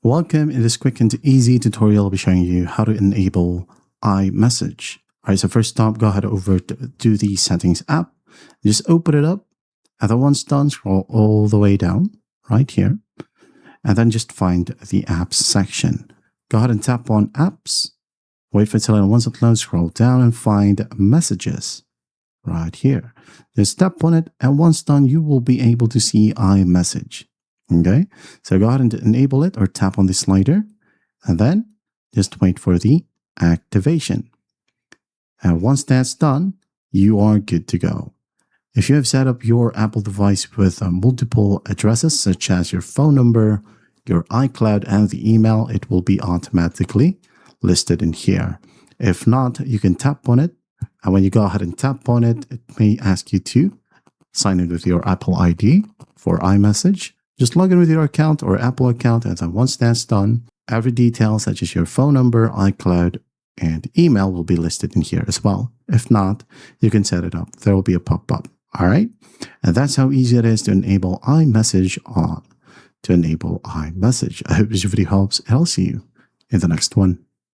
Welcome. In this quick and easy tutorial, I'll be showing you how to enable iMessage. All right, so first up, go ahead over to the Settings app. Just open it up. And then once done, scroll all the way down right here. And then just find the Apps section. Go ahead and tap on Apps. Wait for it to load. Once it loads, scroll down and find Messages right here. Just tap on it. And once done, you will be able to see iMessage. Okay, so go ahead and enable it or tap on the slider and then just wait for the activation. And once that's done, you are good to go. If you have set up your Apple device with multiple addresses, such as your phone number, your iCloud, and the email, it will be automatically listed in here. If not, you can tap on it. And when you go ahead and tap on it, it may ask you to sign in with your Apple ID for iMessage. Just log in with your account or Apple account, and then once that's done, every detail such as your phone number, iCloud, and email will be listed in here as well. If not, you can set it up. There will be a pop-up. All right? And that's how easy it is to enable iMessage I hope this video helps, and I'll see you in the next one.